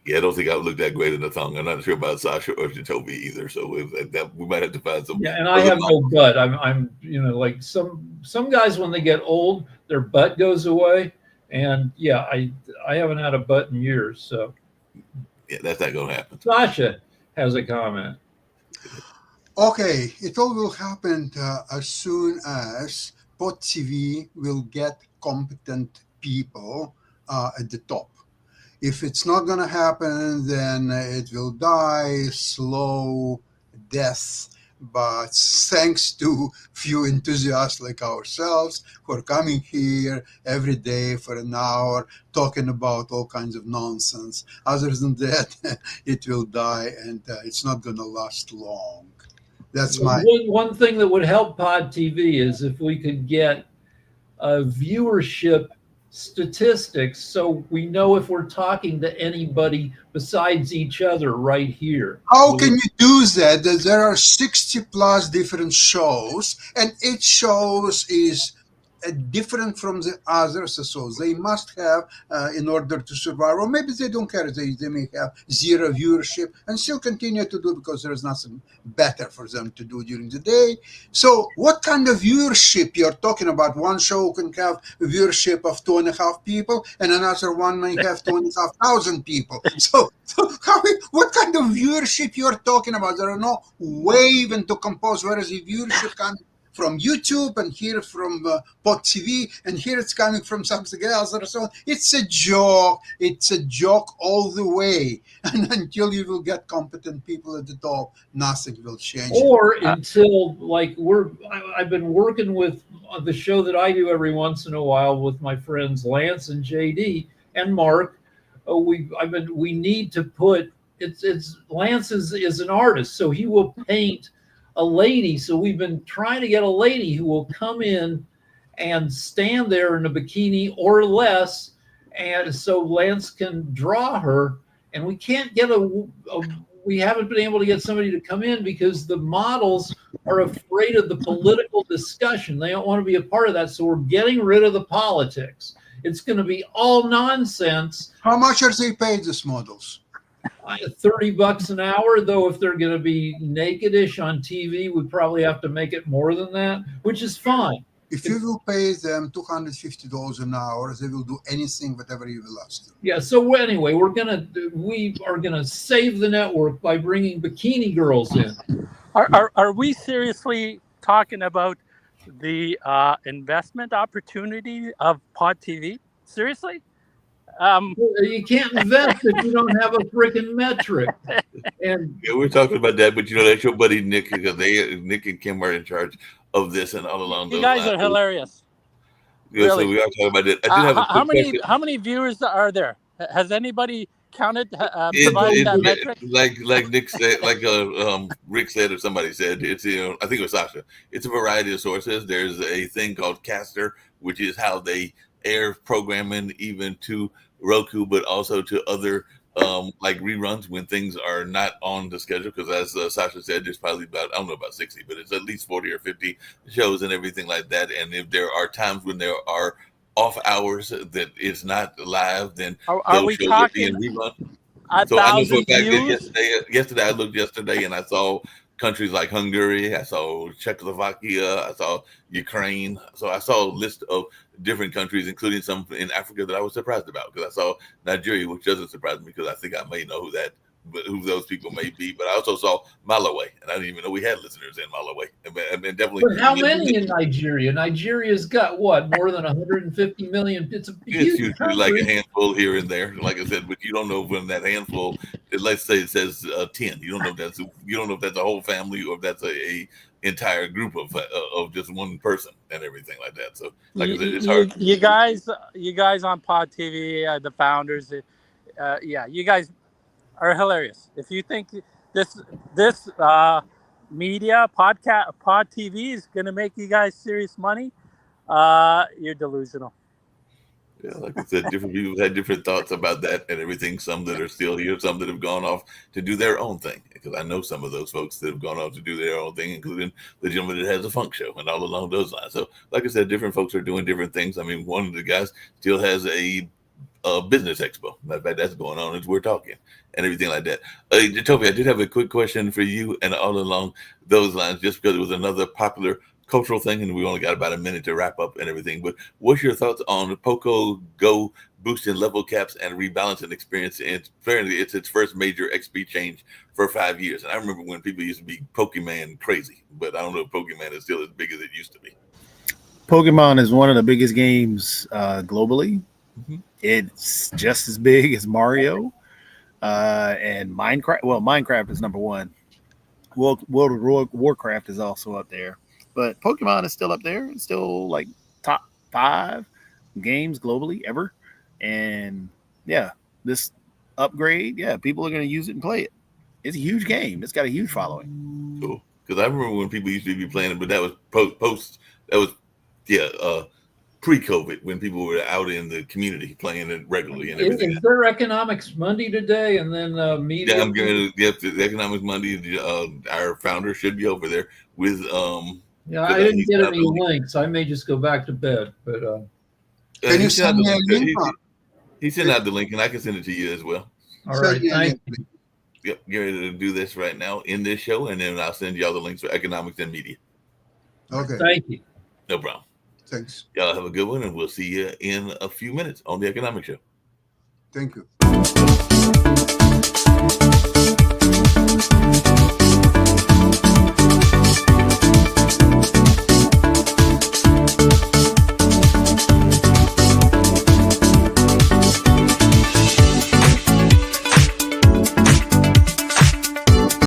Yeah, I don't think I would look that great in the thong. I'm not sure about Sasha or Jacoby either. So we might have to find some. Yeah, and I have no butt. I'm like some guys, when they get old, their butt goes away. And yeah, I haven't had a butt in years. So yeah, that's not going to happen. Sasha has a comment. Okay, it all will happen as soon as Pod TV will get competent people at the top. If it's not going to happen, then it will die slow death. But thanks to few enthusiasts like ourselves who are coming here every day for an hour talking about all kinds of nonsense. Other than that, it will die, and it's not going to last long. That's my one thing that would help Pod TV is if we could get viewership statistics, so we know if we're talking to anybody besides each other right here. How can you do that? There are 60 plus different shows, and each show is different from the others, so they must have in order to survive, or maybe they don't care. They may have zero viewership and still continue to do because there is nothing better for them to do during the day. So what kind of viewership you're talking about? One show can have a viewership of 2.5 people, and another one may have 2,500 people. So what kind of viewership you're talking about? There are no way even to compose where is the viewership coming from YouTube, and here from Pod TV, and here it's coming from something else or so on. It's a joke. It's a joke all the way. And until you will get competent people at the top, nothing will change. Or until, like, I've been working with the show that I do every once in a while with my friends Lance and JD and Mark. We need to put it's Lance is an artist, so he will paint a lady. So we've been trying to get a lady who will come in and stand there in a bikini or less, and so Lance can draw her. And we can't get we haven't been able to get somebody to come in because the models are afraid of the political discussion. They don't want to be a part of that. So we're getting rid of the politics. It's going to be all nonsense. How much are they paid, these models? $30 an hour, though. If they're going to be nakedish on TV, we probably have to make it more than that, which is fine. If you will pay them $250 an hour, they will do anything, whatever you will ask them. Yeah. So anyway, we are gonna save the network by bringing bikini girls in. Are we seriously talking about the investment opportunity of Pod TV? Seriously? You can't invest if you don't have a freaking metric. And yeah, we're talking about that, but that's your buddy Nick, because Nick and Kim are in charge of this and all along those lines. You guys are hilarious. Yeah, really. So we are talking about it. I do have a quick question. How many viewers are there? Has anybody counted? Provided that metric? Like Nick said, like Rick said, or somebody said, it's I think it was Sasha. It's a variety of sources. There's a thing called Caster, which is how they air programming even to Roku, but also to other like reruns when things are not on the schedule. Because as Sasha said, there's probably about 60, but it's at least 40 or 50 shows and everything like that. And if there are times when there are off hours that it's not live, then are we shows talking are being rerun. So I know for a fact that yesterday I looked and I saw countries like Hungary, I saw Czechoslovakia, I saw Ukraine. So I saw a list of different countries, including some in Africa that I was surprised about, because I saw Nigeria, which doesn't surprise me because I think I may know who those people may be. But I also saw Malawi, and I didn't even know we had listeners in Malawi. And definitely. But how many in Nigeria? Nigeria's got what, more than 150 million? It's usually like a handful here and there, like I said. But you don't know when that handful. Let's say it says 10. You don't know if that's a whole family or if that's a entire group of just one person and everything like that. So, like I said, it's hard. You guys on Pod TV, the founders, you guys are hilarious. If you think this media Pod TV is going to make you guys serious money, you're delusional. Yeah, like I said, different people had different thoughts about that and everything. Some that are still here, some that have gone off to do their own thing. Because I know some of those folks that have gone off to do their own thing, including the gentleman that has a funk show and all along those lines. So, like I said, different folks are doing different things. I mean, one of the guys still has a business expo. Matter of fact, that's going on as we're talking and everything like that. Toby, I did have a quick question for you, and all along those lines, just because it was another popular cultural thing, and we only got about a minute to wrap up and everything. But what's your thoughts on Poco Go boosting level caps and rebalancing experience? And apparently, it's its first major XP change for 5 years. And I remember when people used to be Pokemon crazy, but I don't know if Pokemon is still as big as it used to be. Pokemon is one of the biggest games globally. Mm-hmm. It's just as big as Mario and Minecraft. Well, Minecraft is number one. World of Warcraft is also up there. But Pokemon is still up there. It's still like top 5 games globally ever. And yeah, this upgrade, people are going to use it and play it. It's a huge game. It's got a huge following. Cool. Because I remember when people used to be playing it, but that was pre-COVID, when people were out in the community playing it regularly and everything. Is there Economics Monday today, and then media? Yeah, I'm going to get the Economics Monday. Our founder should be over there with Yeah, I didn't get any links. I may just go back to bed, but Can you he sent send out the me a link. link, Mark? He sent out the link, and I can send it to you as well. all Send right. me a Thank link, you. please. Yep, get ready to do this right now in this show, and then I'll send you all the links for economics and media. Okay, Thank you. No problem. thanks. Y'all have a good one, and we'll see you in a few minutes on the Economic Show. Thank you.